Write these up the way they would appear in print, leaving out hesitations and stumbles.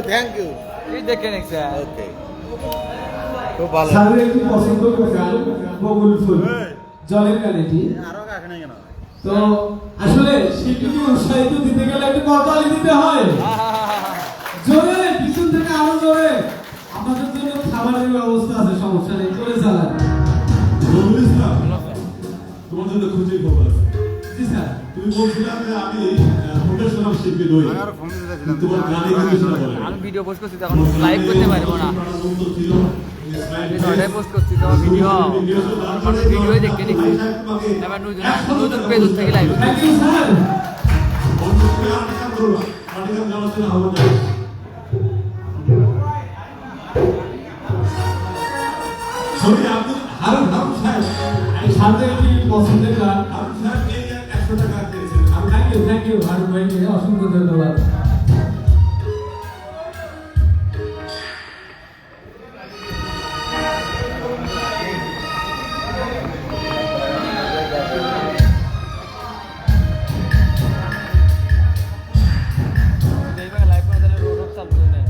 Thank you দেখে next okay খুব ভালো স্যারের একটি পছন্দের গান বকুল ফুল জলের গান এটি আরো কাকে নাই কেন তো আসলে শিল্পীকে উৎসাহিত দিতে গেলে একটু করতালি দিতে হয় জোরে পিছন থেকে আরো জোরে আমাদের জন্য খাবারের ব্যবস্থা আছে সমস্যা নেই করে চালান তোমার জন্য খুশি খবর আছে জি স্যার তুমি বলছিলে যে আমি প্রফেশনাল শিল্পী নই তোমার গানে কিছু না বলে আমি ভিডিও পোস্ট করছি তখন লাইভ করতে পারবো না নয়টায় পোস্ট করছি তোমার ভিডিও মানুষ ভিডিওই দেখতে দেখছি এবার নতুন পেজ থেকে live thank you sir Harun Harun sir এই স্যারদের একটি পছন্দের গান স্যার এই 100 টাকা দিয়েছেন থ্যাংক ইউ হারুন ভাইকে অসংখ্য ধন্যবাদ লাইভ করে তাহলে রোড চালু করে নেয়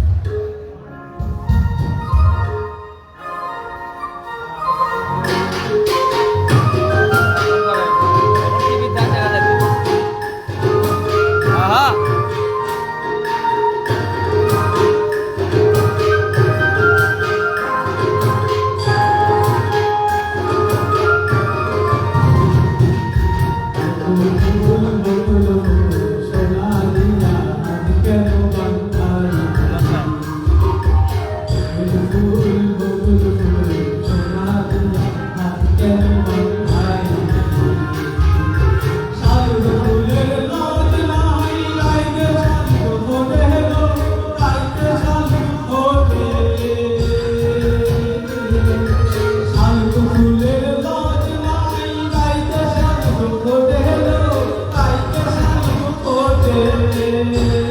Yeah.